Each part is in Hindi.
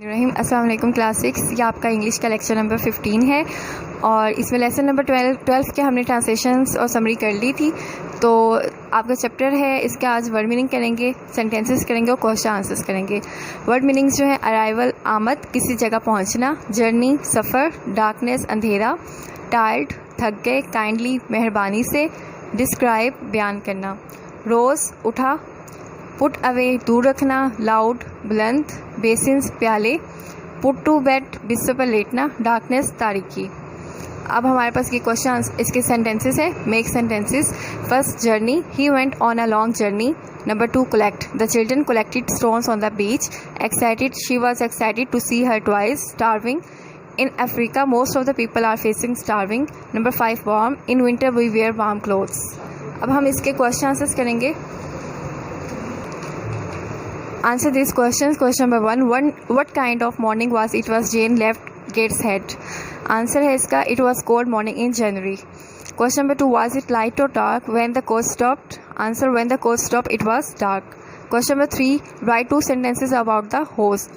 रहीम अस्सलाम वालेकुम क्लास 6। ये आपका इंग्लिश का लेक्चर नंबर 15 है और इसमें लेसन नंबर 12 के हमने ट्रांसलेशंस और समरी कर ली थी। तो आपका चैप्टर है, इसका आज वर्ड मीनिंग करेंगे, सेंटेंसेस करेंगे और क्वेश्चन आंसर्स करेंगे। वर्ड मीनिंग्स जो है अराइवल आमद, किसी जगह पहुंचना, जर्नी सफ़र, डार्कनेस अंधेरा, टायर्ड थक गए, काइंडली मेहरबानी से, डिस्क्राइब बयान करना, रोज़ उठा, पुट अवे दूर रखना, लाउड बुलंद, बेसिन्स प्याले, पुट टू बेड बिस्तर पर लेटना, डार्कनेस तारीकी। अब हमारे पास ये क्वेश्चन इसके सेंटेंसेस है। Make sentences. First, journey, he went on a long journey. Number 2, collect, the children collected stones on the beach. Excited, she was excited to see her twice. Starving, in Africa most of the people are facing starving. Number 5, warm, in winter we wear warm clothes. अब हम इसके क्वेश्चन आंसर्स करेंगे। Answer these questions. Question number 1, what kind of morning was it was Jane left Gateshead? Answer है इसका, it was cold morning in January. Question number 2, was it light or dark when the coach stopped? Answer, when the coach stopped it was dark. Question number 3, write 2 sentences about the house.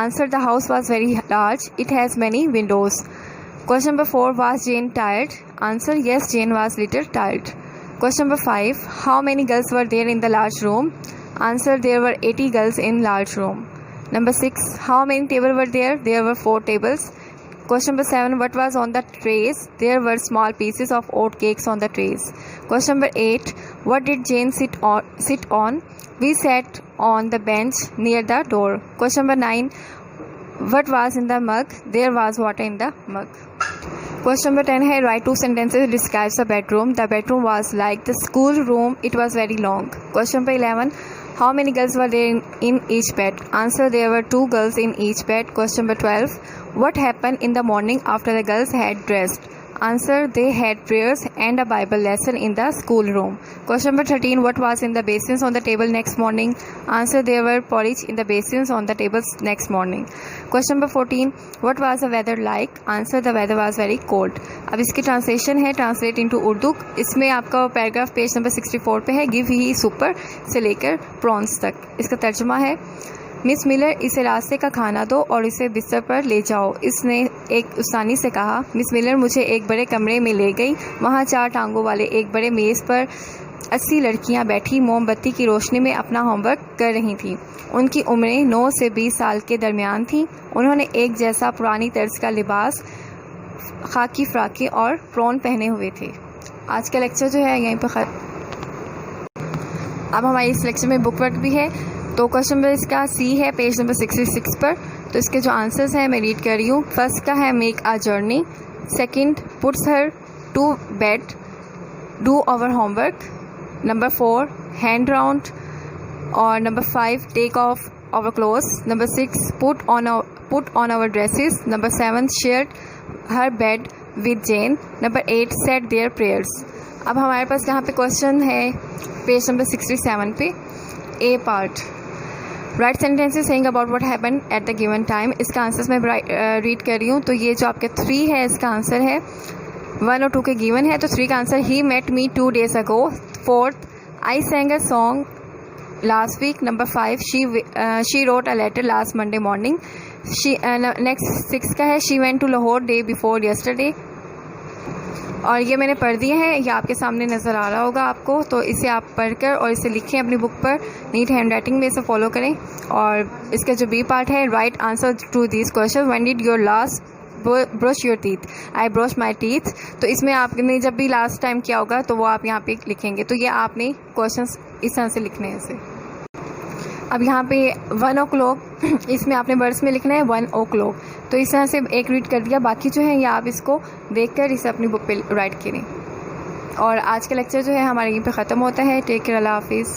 Answer, the house was very large, it has many windows. Question number 4, was Jane tired? Answer, yes, Jane was little tired. Question number 5, how many girls were there in the large room? Answer, there were 80 girls in large room. Number 6, how many tables were there? There were 4 tables. Question number 7, what was on the trays? There were small pieces of oat cakes on the trays. Question number 8, what did Jane sit on? We sat on the bench near the door. Question number 9, what was in the mug? There was water in the mug. Question number 10 है, write 2 sentences describes the bedroom. The bedroom was like the school room, it was very long. Question number 11, how many girls were there in each bed? Answer, there were 2 girls in each bed. Question number 12, what happened in the morning after the girls had dressed? Answer, they had prayers and a Bible lesson in the schoolroom. Question number 13, what was in the basins on the table next morning? Answer, there were porridge in the basins on the tables next morning. Question number 14, what was the weather like? Answer, the weather was very cold. अब इसकी ट्रांसलेशन है, ट्रांसलेट इनटू उर्दू। इसमें आपका पैराग्राफ पेज नंबर 64 पे है। गिव ही सुपर से लेकर प्रॉन्स तक। इसका तर्जुमा है, मिस मिलर, इसे रास्ते का खाना दो और इसे बिस्तर पर ले जाओ। इसने एक उस्तानी से कहा। मिस मिलर मुझे एक बड़े कमरे में ले गई। वहाँ 4 टांगों वाले एक बड़े मेज़ पर 80 लड़कियाँ बैठी मोमबत्ती की रोशनी में अपना होमवर्क कर रही थीं। उनकी उम्रें 9 से 20 साल के दरमियान थीं। उन्होंने एक जैसा पुरानी तर्ज का लिबास, खाकी फ्राकें और प्रॉन पहने हुए थे। आज का लेक्चर जो है यहीं पर अब हमारे इस लेक्चर में बुक वर्क भी है। तो क्वेश्चन नंबर इसका सी है, पेज नंबर 66 पर। तो इसके जो आंसर्स हैं मैं रीड कर रही हूँ। फर्स्ट का है, make a journey. Second, puts her to bed, do our homework. Number 4, hand round. और number 5, take off our clothes. Number 6, put on our dresses. Number 7, share her bed with Jane. Number 8, said their prayers. अब हमारे पास यहाँ पे क्वेश्चन है पेज नंबर 67 पे, A part. Write sentences saying about what happened at the given time. इसका आंसर्स मैं रीड कर रही हूँ। तो ये जो आपके 3 है इसका आंसर है। 1 और 2 के गिवन है, तो 3 का answer, he met me 2 days ago। 4th, I sang a song last week। Number 5, she wrote a letter last Monday morning। Next 6 का है, she went to Lahore day before yesterday। और ये मैंने पढ़ दिए हैं, ये आपके सामने नज़र आ रहा होगा आपको। तो इसे आप पढ़कर और इसे लिखें अपनी बुक पर, नीट हैंड राइटिंग में इसे फॉलो करें। और इसका जो बी पार्ट है, right answer to this question. When did your last brush your teeth? I brush my teeth. तो इसमें आपने जब भी लास्ट टाइम किया होगा तो वो आप यहाँ पे लिखेंगे। तो ये आपने क्वेश्चन इस तरह से लिखने हैं इसे। अब यहाँ पे 1 o'clock, इसमें आपने वर्ड्स में लिखना है 1 o'clock। तो इस तरह से एक रीड कर दिया, बाकी जो है ये आप इसको देखकर इसे अपनी बुक पे राइट करें। और आज का लेक्चर जो है हमारे यहीं पे ख़त्म होता है। टेक केयर, अल्लाह हाफिज़।